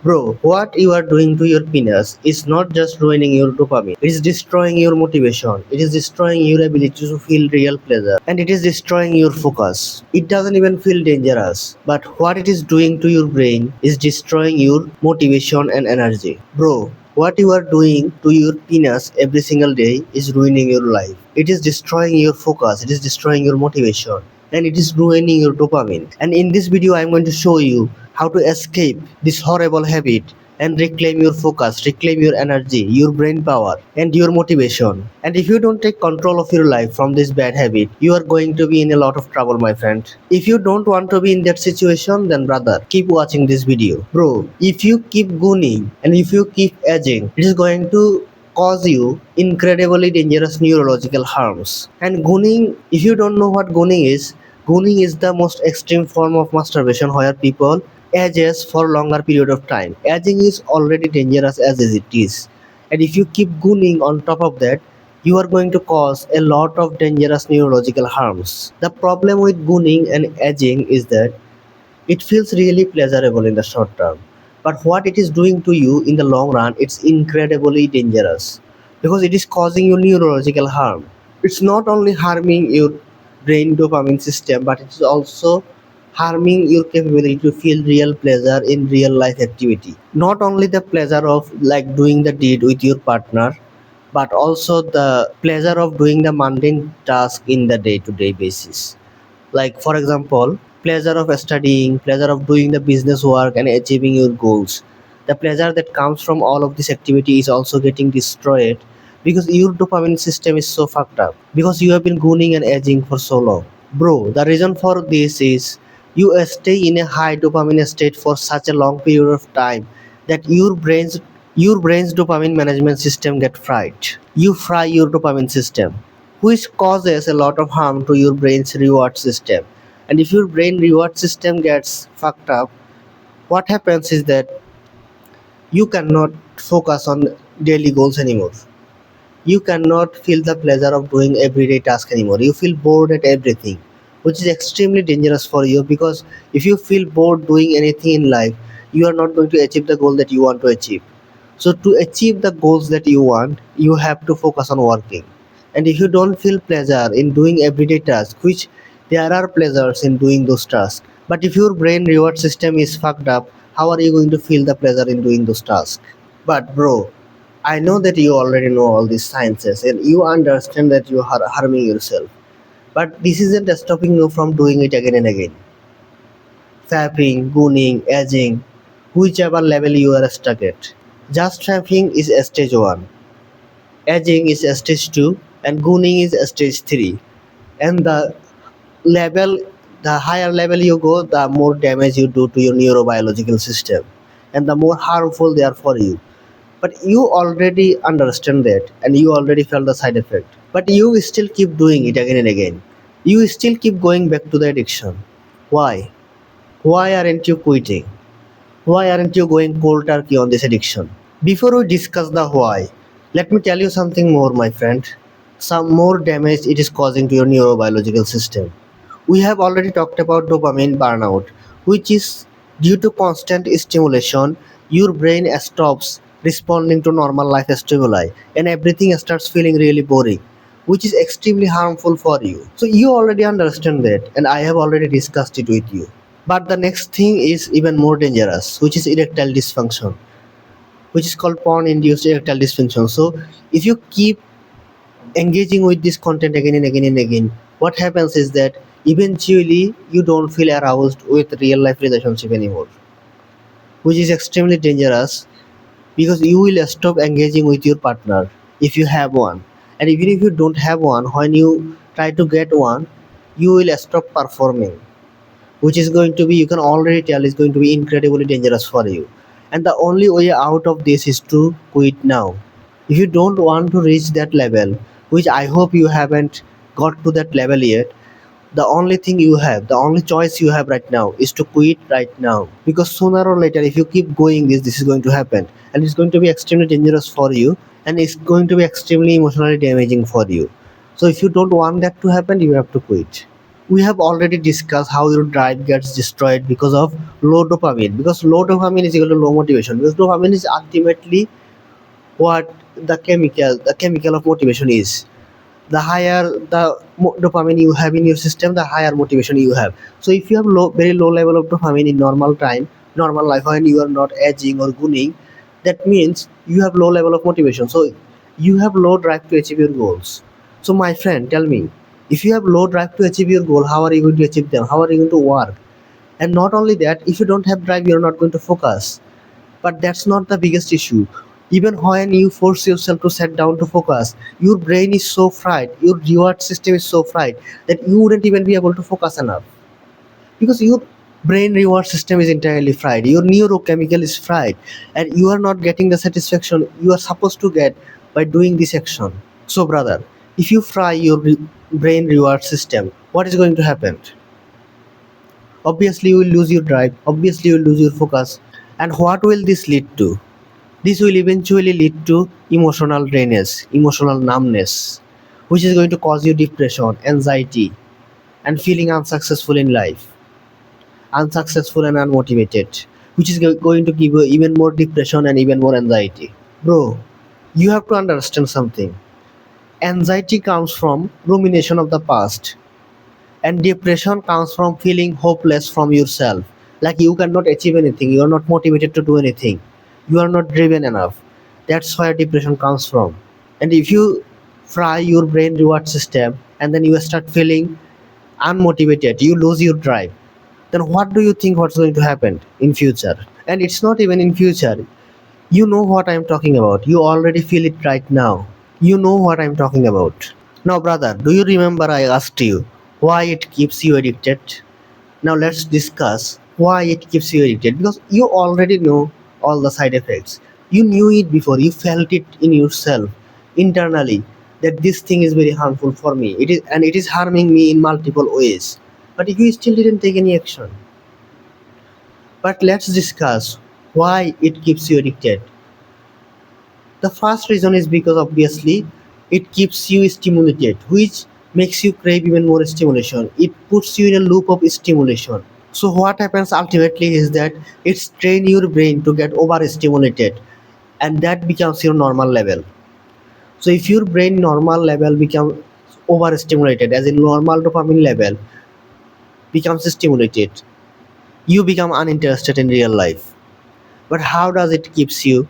Bro, what you are doing to your penis is not just ruining your dopamine, it is destroying your motivation, it is destroying your ability to feel real pleasure, and it is destroying your focus. It doesn't even feel dangerous, but what it is doing to your brain is destroying your motivation and energy. Bro, what you are doing to your penis every single day is ruining your life. It is destroying your focus, it is destroying your motivation, and it is ruining your dopamine. And in this video, I am going to show you how to escape this horrible habit and reclaim your focus, reclaim your energy, your brain power, and your motivation. And if you don't take control of your life from this bad habit, you are going to be in a lot of trouble, my friend. If you don't want to be in that situation, then brother, keep watching this video. Bro, if you keep gooning and if you keep aging, it is going to cause you incredibly dangerous neurological harms. And gooning, if you don't know what gooning is the most extreme form of masturbation where people ages for longer period of time. Aging is already dangerous as it is. And if you keep gooning on top of that, you are going to cause a lot of dangerous neurological harms. The problem with gooning and aging is that it feels really pleasurable in the short term, but what it is doing to you in the long run, it's incredibly dangerous because it is causing you neurological harm. It's not only harming your brain dopamine system, but it's also harming your capability to feel real pleasure in real life activity. Not only the pleasure of like doing the deed with your partner, but also the pleasure of doing the mundane task in the day to day basis, like for example, pleasure of studying, pleasure of doing the business work and achieving your goals. The pleasure that comes from all of this activity is also getting destroyed because your dopamine system is so fucked up, because you have been gooning and aging for so long. Bro, the reason for this is you stay in a high dopamine state for such a long period of time that your brain's dopamine management system get fried. You fry your dopamine system, which causes a lot of harm to your brain's reward system. And if your brain reward system gets fucked up, what happens is that you cannot focus on daily goals anymore. You cannot feel the pleasure of doing everyday tasks anymore. You feel bored at everything, which is extremely dangerous for you, because if you feel bored doing anything in life, you are not going to achieve the goal that you want to achieve. So to achieve the goals that you want, you have to focus on working. And if you don't feel pleasure in doing everyday tasks, which there are pleasures in doing those tasks, but if your brain reward system is fucked up, how are you going to feel the pleasure in doing those tasks? But bro, I know that you already know all these sciences and you understand that you are harming yourself. But this isn't stopping you from doing it again and again. Fapping, gooning, edging, whichever level you are stuck at. Just fapping is stage 1, edging is stage 2, and gooning is stage 3. And level the higher level you go, the more damage you do to your neurobiological system and the more harmful they are for you. But you already understand that and you already felt the side effect, but you still keep doing it again and again. You still keep going back to the addiction. Why aren't you quitting? Why aren't you going cold turkey on this addiction? Before we discuss the why, let me tell you something more, my friend. Some more damage it is causing to your neurobiological system. We have already talked about dopamine burnout, which is due to constant stimulation, your brain stops responding to normal life stimuli and everything starts feeling really boring, which is extremely harmful for you. So you already understand that, and I have already discussed it with you. But the next thing is even more dangerous, which is erectile dysfunction, which is called porn induced erectile dysfunction. So if you keep engaging with this content again and again and again, what happens is that eventually you don't feel aroused with real life relationship anymore, which is extremely dangerous because you will stop engaging with your partner if you have one. And even if you don't have one, when you try to get one, you will stop performing, which is going to be, you can already tell, is going to be incredibly dangerous for you. And the only way out of this is to quit now. If you don't want to reach that level, which I hope you haven't got to that level yet, the only thing you have, the only choice you have right now is to quit right now. Because sooner or later, if you keep going this is going to happen. And it's going to be extremely dangerous for you, and it's going to be extremely emotionally damaging for you. So if you don't want that to happen, you have to quit. We have already discussed how your drive gets destroyed because of low dopamine. Because low dopamine is equal to low motivation. Because dopamine is ultimately what the chemical of motivation is. The higher the dopamine you have in your system, the higher motivation you have. So if you have very low level of dopamine in normal time, normal life, when you are not aging or gooning, that means you have low level of motivation. So you have low drive to achieve your goals. So my friend, tell me, if you have low drive to achieve your goal, how are you going to achieve them? How are you going to work? And not only that, if you don't have drive, you're not going to focus. But that's not the biggest issue. Even when you force yourself to sit down to focus, your brain is so fried, your reward system is so fried that you wouldn't even be able to focus enough. Because your brain reward system is entirely fried, your neurochemical is fried, and you are not getting the satisfaction you are supposed to get by doing this action. So, brother, if you fry your brain reward system, what is going to happen? Obviously, you will lose your drive, obviously, you will lose your focus. And what will this lead to? This will eventually lead to emotional drainage, emotional numbness, which is going to cause you depression, anxiety, and feeling unsuccessful in life, unsuccessful and unmotivated, which is going to give you even more depression and even more anxiety. Bro, you have to understand something. Anxiety comes from rumination of the past, and depression comes from feeling hopeless from yourself. Like you cannot achieve anything, you are not motivated to do anything, you are not driven enough. That's where depression comes from. And if you fry your brain reward system and then you start feeling unmotivated, you lose your drive, then what do you think what's going to happen in future? And it's not even in future. You know what I'm talking about, you already feel it right now. You know what I'm talking about. Now, brother, do you remember I asked you why it keeps you addicted? Now let's discuss why it keeps you addicted, because you already know all the side effects. You knew it before, you felt it in yourself internally that this thing is very harmful for me. It is, and it is harming me in multiple ways. But you still didn't take any action. But let's discuss why it keeps you addicted. The first reason is because obviously it keeps you stimulated, which makes you crave even more stimulation. It puts you in a loop of stimulation. So what happens ultimately is that it's train your brain to get overstimulated, and that becomes your normal level. So if your brain normal level becomes overstimulated, as in normal dopamine level becomes stimulated, you become uninterested in real life. But how does it keeps you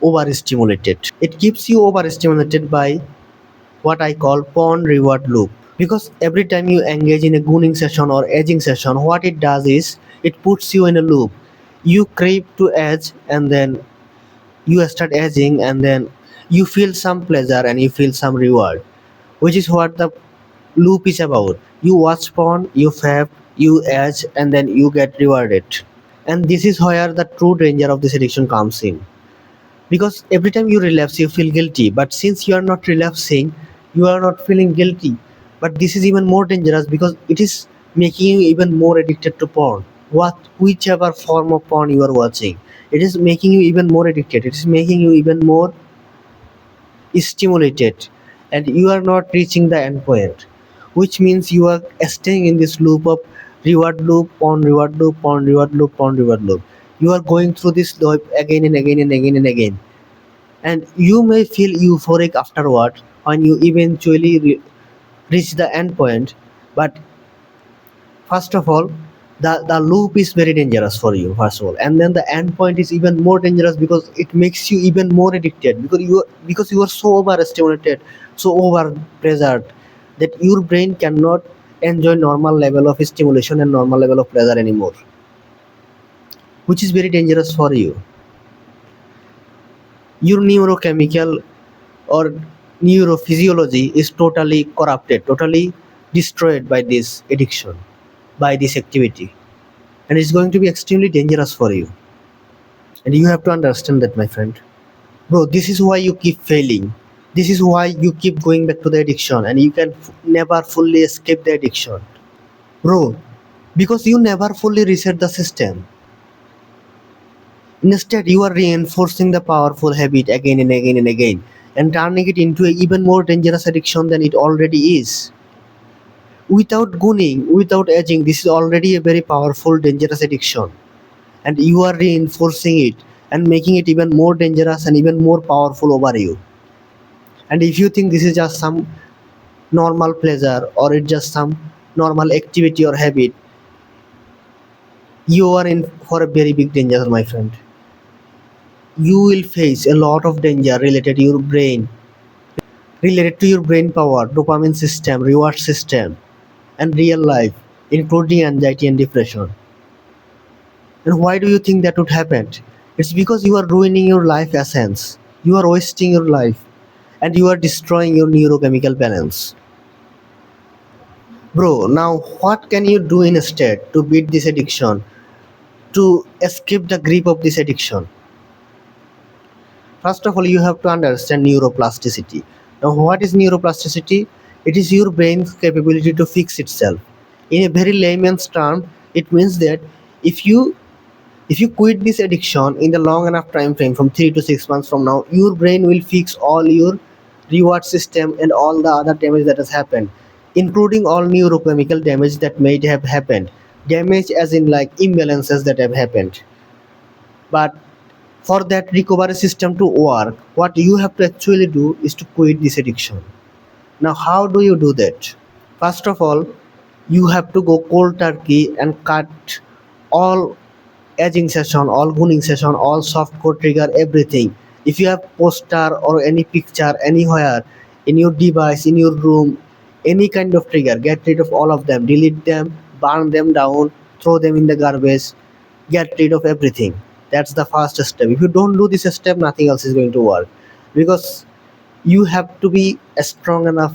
overstimulated? It keeps you overstimulated by what I call pawn reward loop. Because every time you engage in a gooning session or edging session, what it does is it puts you in a loop. You crave to edge, and then you start edging, and then you feel some pleasure and you feel some reward, which is what the loop is about. You watch porn, you fap, you edge, and then you get rewarded. And this is where the true danger of this addiction comes in. Because every time you relapse you feel guilty, but since you are not relapsing, you are not feeling guilty. But this is even more dangerous because it is making you even more addicted to porn, what whichever form of porn you are watching. It is making you even more addicted, it is making you even more stimulated, and you are not reaching the end point, which means you are staying in this loop of reward loop, porn reward loop, porn reward loop, porn reward loop. You are going through this loop again and again and again and again, and you may feel euphoric afterward when you eventually reach the end point. But first of all, the loop is very dangerous for you first of all, and then the end point is even more dangerous because it makes you even more addicted, because you are so overstimulated, so over pressured, that your brain cannot enjoy normal level of stimulation and normal level of pleasure anymore, which is very dangerous for you. Your neurochemical or neurophysiology is totally corrupted, totally destroyed by this addiction, by this activity, and it's going to be extremely dangerous for you. And you have to understand that, my friend. Bro, this is why you keep failing. This is why you keep going back to the addiction, and you can never fully escape the addiction. Bro, because you never fully reset the system. Instead, you are reinforcing the powerful habit again and again and again, and turning it into an even more dangerous addiction than it already is. Without gunning, without edging, this is already a very powerful, dangerous addiction. And you are reinforcing it and making it even more dangerous and even more powerful over you. And if you think this is just some normal pleasure or it's just some normal activity or habit, you are in for a very big danger, my friend. You will face a lot of danger related to your brain power, dopamine system, reward system, and real life, including anxiety and depression. And why do you think that would happen? It's because you are ruining your life essence. You are wasting your life and you are destroying your neurochemical balance. Bro, now what can you do instead to beat this addiction, to escape the grip of this addiction? First of all, you have to understand neuroplasticity. Now, what is neuroplasticity? It is your brain's capability to fix itself. In a very layman's term, it means that if you if you quit this addiction in the long enough time frame from 3 to 6 months from now, your brain will fix all your reward system and all the other damage that has happened, including all neurochemical damage that may have happened. Damage as in like imbalances that have happened. But for that recovery system to work, what you have to actually do is to quit this addiction. Now, how do you do that? First of all, you have to go cold turkey and cut all edging session, all gunning session, all soft code trigger, everything. If you have poster or any picture anywhere in your device, in your room, any kind of trigger, get rid of all of them, delete them, burn them down, throw them in the garbage, get rid of everything. That's the first step. If you don't do this step, nothing else is going to work, because you have to be strong enough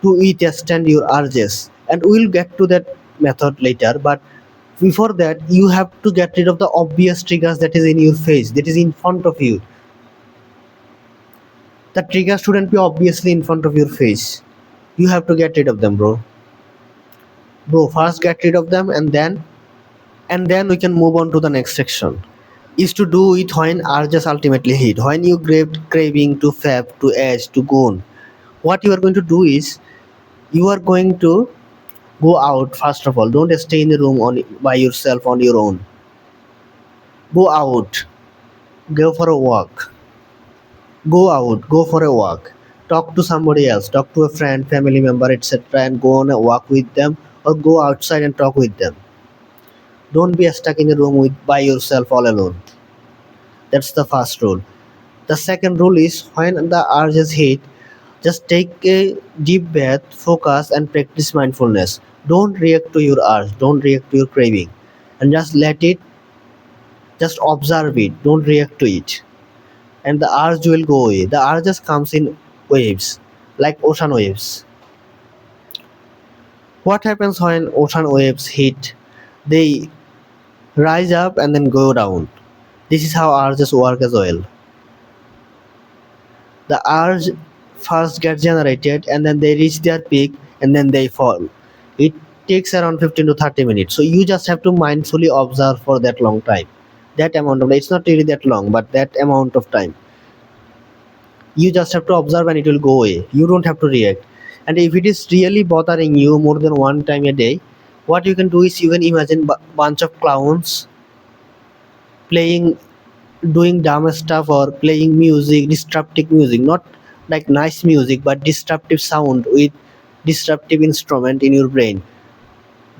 to withstand your urges, and we'll get to that method later. But before that, you have to get rid of the obvious triggers that is in your face, that is in front of you. The trigger shouldn't be obviously in front of your face. You have to get rid of them, bro. First get rid of them, and then we can move on to the next section. Is to do with when urges ultimately hit. When you craving to fab, to edge, to go on, what you are going to do is you are going to go out. First of all, don't stay in the room on by yourself on your own. Go out, go for a walk. Go out, go for a walk. Talk to somebody else, talk to a friend, family member, etc., and go on a walk with them, or go outside and talk with them. Don't be stuck in the room with by yourself all alone. That's the first rule. The second rule is when the urges hit, just take a deep breath, focus, and practice mindfulness. Don't react to your urge, don't react to your craving, and just let it, just observe it, don't react to it, and the urge will go away. The urge just comes in waves, like ocean waves. What happens when ocean waves hit? They rise up and then go down. This is how urges work as well. The urge first gets generated and then they reach their peak and then they fall. It takes around 15 to 30 minutes. So you just have to mindfully observe for that long time. That amount of, it's not really that long, but that amount of time. You just have to observe and it will go away. You don't have to react. And if it is really bothering you more than one time a day, what you can do is you can imagine bunch of clowns playing, doing dumb stuff or playing music, disruptive music, not like nice music but disruptive sound with disruptive instrument in your brain.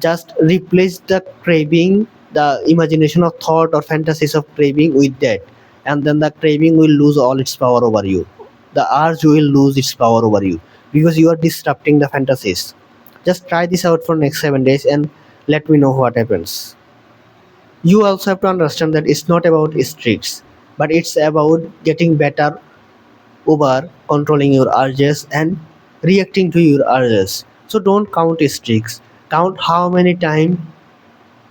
Just replace the craving, the imagination of thought or fantasies of craving with that, and then the craving will lose all its power over you. The urge will lose its power over you because you are disrupting the fantasies. Just try this out for next 7 days and let me know what happens. You also have to understand that it's not about streaks, but it's about getting better over controlling your urges and reacting to your urges. So don't count streaks. Count how many times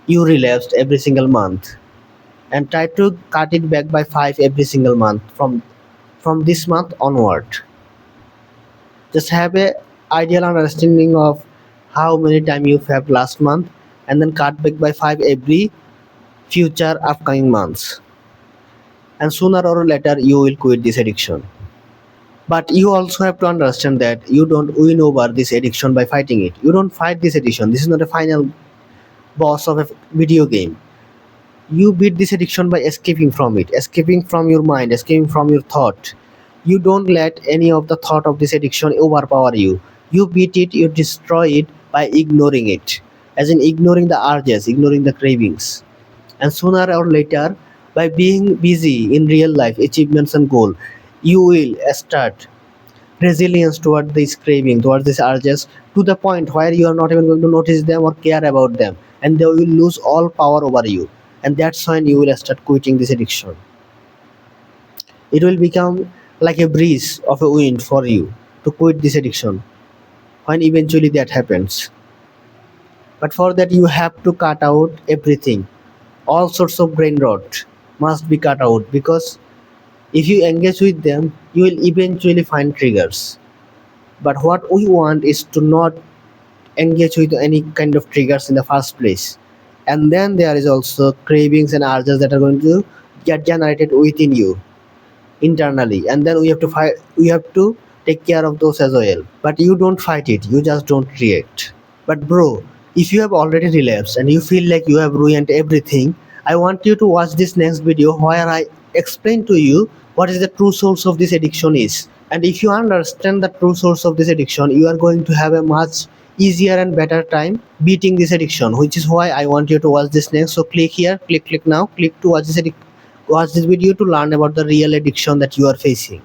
you relapsed every single month, and try to cut it back by 5 every single month from this month onward. Just have a ideal understanding of how many times you have last month, and then cut back by 5 every future upcoming months, and sooner or later you will quit this addiction. But you also have to understand that you don't win over this addiction by fighting it. You don't fight this addiction. This is not a final boss of a video game. You beat this addiction by escaping from it, escaping from your mind, escaping from your thought. You don't let any of the thought of this addiction overpower you. You beat it, you destroy it by ignoring it. As in ignoring the urges, ignoring the cravings. And sooner or later, by being busy in real life, achievements and goal, you will start resilience toward this craving, towards these urges, to the point where you are not even going to notice them or care about them, and they will lose all power over you. And that's when you will start quitting this addiction. It will become like a breeze of a wind for you to quit this addiction when eventually that happens. But for that, you have to cut out everything. All sorts of brain rot must be cut out, because if you engage with them, you will eventually find triggers. But what we want is to not engage with any kind of triggers in the first place. And then there is also cravings and urges that are going to get generated within you internally, and then we have to take care of those as well. But you don't fight it, you just don't react. But bro, if you have already relapsed and you feel like you have ruined everything, I want you to watch this next video where I explain to you what is the true source of this addiction is. And if you understand the true source of this addiction, you are going to have a much easier and better time beating this addiction, which is why I want you to watch this next. So click here, click now, click to watch this video to learn about the real addiction that you are facing.